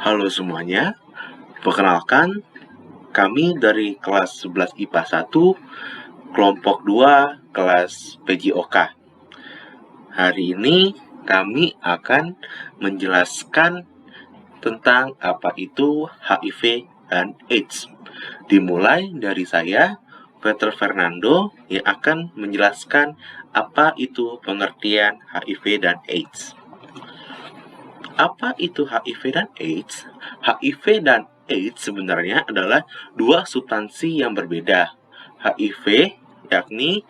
Halo semuanya, perkenalkan kami dari kelas 11 IPA 1, kelompok 2, kelas PJOK. Hari ini kami akan menjelaskan tentang apa itu HIV dan AIDS. Dimulai dari saya, Peter Fernando, yang akan menjelaskan apa itu pengertian HIV dan AIDS. Apa itu HIV dan AIDS? HIV dan AIDS sebenarnya adalah dua substansi yang berbeda. HIV yakni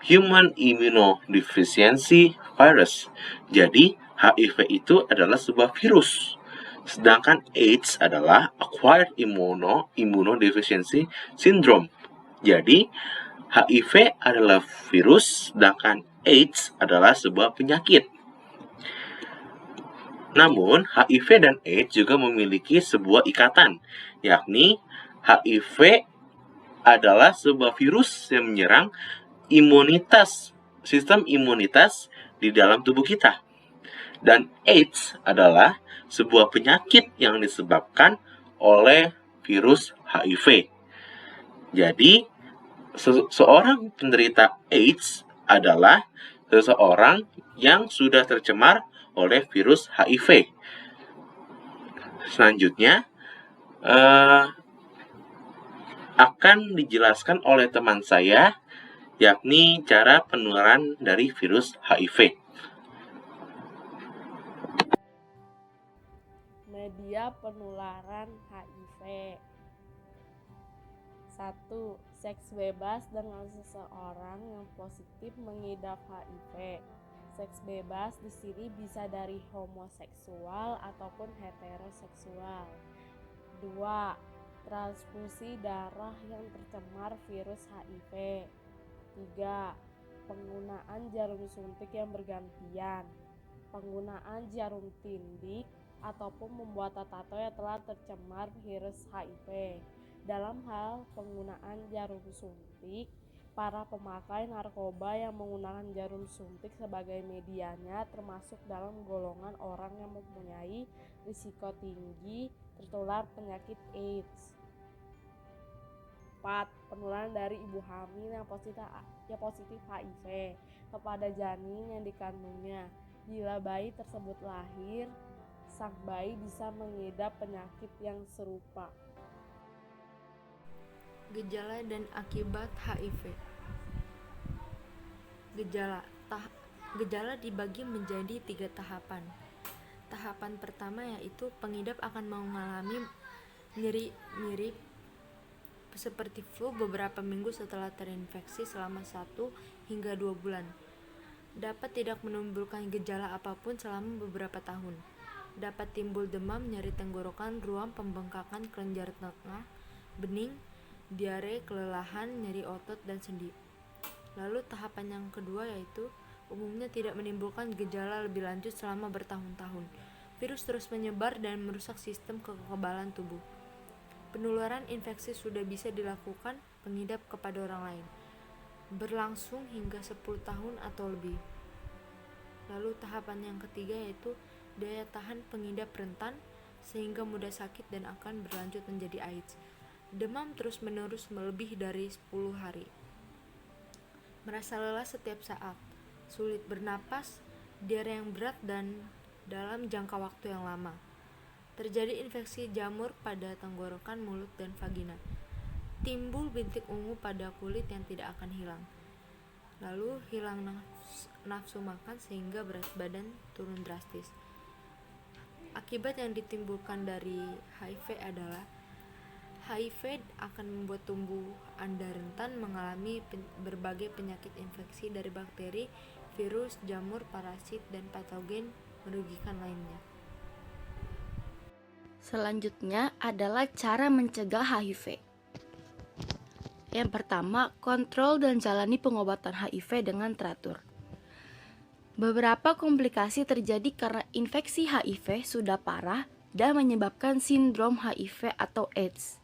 Human Immunodeficiency Virus. Jadi, HIV itu adalah sebuah virus. Sedangkan AIDS adalah Acquired Immunodeficiency Syndrome. Jadi, HIV adalah virus, sedangkan AIDS adalah sebuah penyakit. Namun, HIV dan AIDS juga memiliki sebuah ikatan, yakni HIV adalah sebuah virus yang menyerang sistem imunitas di dalam tubuh kita. Dan AIDS adalah sebuah penyakit yang disebabkan oleh virus HIV. Jadi, seorang penderita AIDS adalah seseorang yang sudah tercemar oleh virus HIV. Selanjutnya akan dijelaskan oleh teman saya, yakni cara penularan dari virus HIV. Media penularan HIV. 1. Seks bebas dengan seseorang yang positif mengidap HIV. Seks bebas di sini bisa dari homoseksual ataupun heteroseksual. 2. Transfusi darah yang tercemar virus HIV. 3. Penggunaan jarum suntik yang bergantian. Penggunaan jarum tindik ataupun membuat tato yang telah tercemar virus HIV. Dalam hal penggunaan jarum suntik, para pemakai narkoba yang menggunakan jarum suntik sebagai medianya termasuk dalam golongan orang yang mempunyai risiko tinggi tertular penyakit AIDS. 4. Penularan dari ibu hamil yang positif HIV kepada janin yang dikandungnya. Bila bayi tersebut lahir, sang bayi bisa mengidap penyakit yang serupa. Gejala dan akibat HIV. Gejala dibagi menjadi 3 tahapan. Tahapan pertama yaitu pengidap akan mengalami nyeri mirip seperti flu beberapa minggu setelah terinfeksi selama 1 hingga 2 bulan. Dapat tidak menimbulkan gejala apapun selama beberapa tahun. Dapat timbul demam, nyeri tenggorokan, ruam, pembengkakan kelenjar tengah, bening, diare, kelelahan, nyeri otot, dan sendi. Lalu tahapan yang kedua yaitu umumnya tidak menimbulkan gejala lebih lanjut selama bertahun-tahun. Virus terus menyebar dan merusak sistem kekebalan tubuh. Penularan infeksi sudah bisa dilakukan pengidap kepada orang lain, berlangsung hingga 10 tahun atau lebih. Lalu tahapan yang ketiga yaitu daya tahan pengidap rentan sehingga mudah sakit dan akan berlanjut menjadi AIDS. Demam terus-menerus melebih dari 10 hari. Merasa lelah setiap saat, sulit bernapas, diare yang berat dan dalam jangka waktu yang lama. Terjadi infeksi jamur pada tenggorokan, mulut, dan vagina. Timbul bintik ungu pada kulit yang tidak akan hilang. Lalu hilang nafsu makan sehingga berat badan turun drastis. Akibat yang ditimbulkan dari HIV adalah HIV akan membuat tubuh Anda rentan mengalami berbagai penyakit infeksi dari bakteri, virus, jamur, parasit, dan patogen merugikan lainnya. Selanjutnya adalah cara mencegah HIV. Yang pertama, kontrol dan jalani pengobatan HIV dengan teratur. Beberapa komplikasi terjadi karena infeksi HIV sudah parah dan menyebabkan sindrom HIV atau AIDS.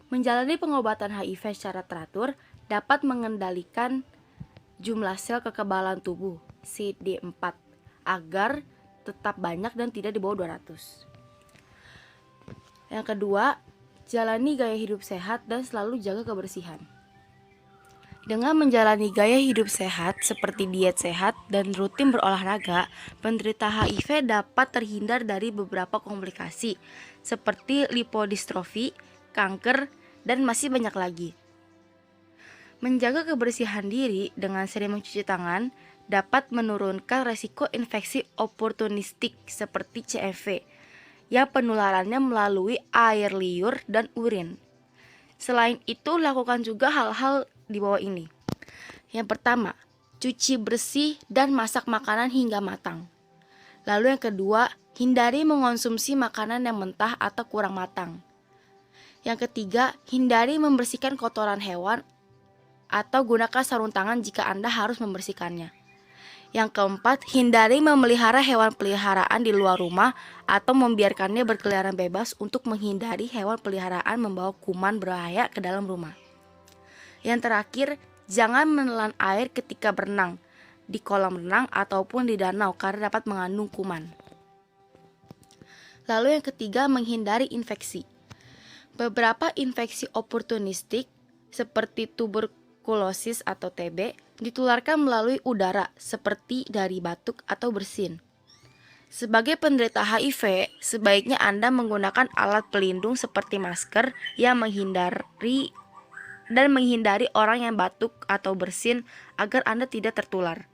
Menjalani pengobatan HIV secara teratur dapat mengendalikan jumlah sel kekebalan tubuh CD4 agar tetap banyak dan tidak di bawah 200. Yang kedua, jalani gaya hidup sehat dan selalu jaga kebersihan. Dengan menjalani gaya hidup sehat seperti diet sehat dan rutin berolahraga, penderita HIV dapat terhindar dari beberapa komplikasi seperti lipodistrofi, kanker, dan masih banyak lagi. Menjaga kebersihan diri dengan sering mencuci tangan dapat menurunkan resiko infeksi oportunistik seperti CMV yang penularannya melalui air liur dan urin. Selain itu, lakukan juga hal-hal di bawah ini. Yang pertama, cuci bersih dan masak makanan hingga matang. Lalu yang kedua, hindari mengonsumsi makanan yang mentah atau kurang matang. Yang ketiga, hindari membersihkan kotoran hewan atau gunakan sarung tangan jika Anda harus membersihkannya. Yang keempat, hindari memelihara hewan peliharaan di luar rumah atau membiarkannya berkeliaran bebas untuk menghindari hewan peliharaan membawa kuman berbahaya ke dalam rumah. Yang terakhir, jangan menelan air ketika berenang di kolam renang ataupun di danau karena dapat mengandung kuman. Lalu yang ketiga, menghindari infeksi. Beberapa infeksi oportunistik seperti tuberkulosis atau TB ditularkan melalui udara seperti dari batuk atau bersin. Sebagai penderita HIV, sebaiknya Anda menggunakan alat pelindung seperti masker yang menghindari orang yang batuk atau bersin agar Anda tidak tertular.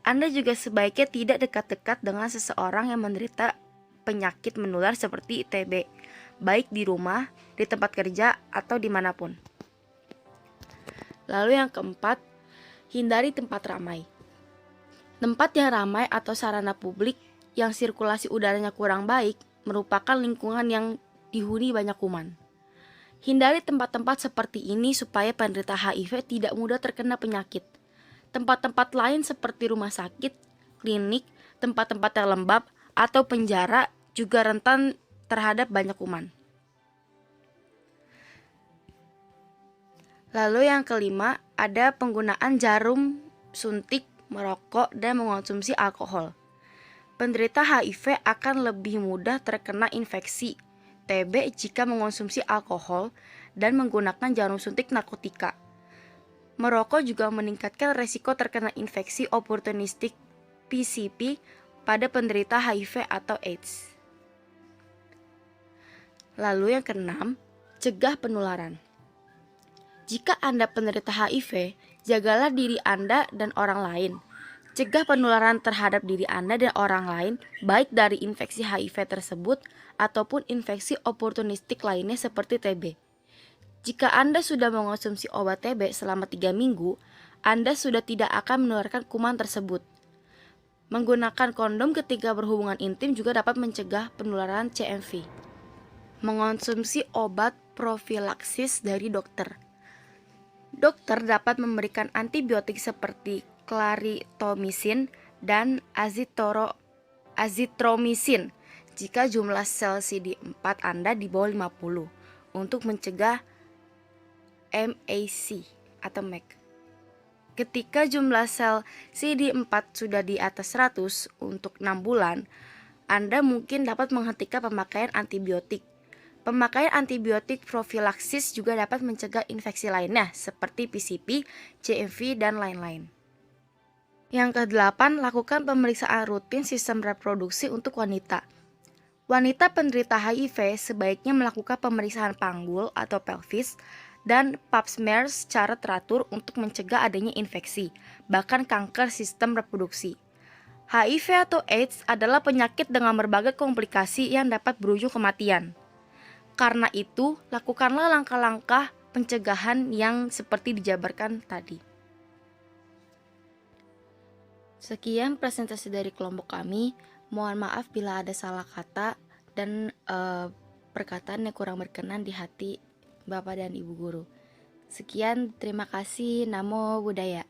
Anda juga sebaiknya tidak dekat-dekat dengan seseorang yang menderita penyakit menular seperti TB, baik di rumah, di tempat kerja, atau dimanapun. Lalu yang keempat, hindari tempat ramai. Tempat yang ramai atau sarana publik yang sirkulasi udaranya kurang baik merupakan lingkungan yang dihuni banyak kuman. Hindari tempat-tempat seperti ini supaya penderita HIV tidak mudah terkena penyakit. Tempat-tempat lain seperti rumah sakit, klinik, tempat-tempat yang lembab, atau penjara juga rentan terhadap banyak kuman. Lalu yang kelima, ada penggunaan jarum suntik, merokok, dan mengonsumsi alkohol. Penderita HIV akan lebih mudah terkena infeksi TB jika mengonsumsi alkohol dan menggunakan jarum suntik narkotika. Merokok juga meningkatkan resiko terkena infeksi oportunistik PCP pada penderita HIV atau AIDS. Lalu yang keenam, cegah penularan. Jika Anda penderita HIV, jagalah diri Anda dan orang lain. Cegah penularan terhadap diri Anda dan orang lain, baik dari infeksi HIV tersebut ataupun infeksi oportunistik lainnya seperti TB. Jika Anda sudah mengonsumsi obat TB selama 3 minggu, Anda sudah tidak akan menularkan kuman tersebut. Menggunakan kondom ketika berhubungan intim juga dapat mencegah penularan CMV. Mengonsumsi obat profilaksis dari dokter. Dokter dapat memberikan antibiotik seperti clarithromycin dan azithromycin jika jumlah sel CD4 Anda di bawah 50 untuk mencegah MAC atau MAC. Ketika jumlah sel CD4 sudah di atas 100 untuk 6 bulan, Anda mungkin dapat menghentikan pemakaian antibiotik. Pemakaian antibiotik profilaksis juga dapat mencegah infeksi lainnya seperti PCP, CMV, dan lain-lain. Yang ke-8, lakukan pemeriksaan rutin sistem reproduksi untuk wanita. Wanita penderita HIV sebaiknya melakukan pemeriksaan panggul atau pelvis dan pap smear secara teratur untuk mencegah adanya infeksi, bahkan kanker sistem reproduksi. HIV atau AIDS adalah penyakit dengan berbagai komplikasi yang dapat berujung kematian. Karena itu, lakukanlah langkah-langkah pencegahan yang seperti dijabarkan tadi. Sekian presentasi dari kelompok kami. Mohon maaf bila ada salah kata dan perkataan yang kurang berkenan di hati Bapak dan Ibu guru. Sekian, terima kasih. Namo Buddhaya.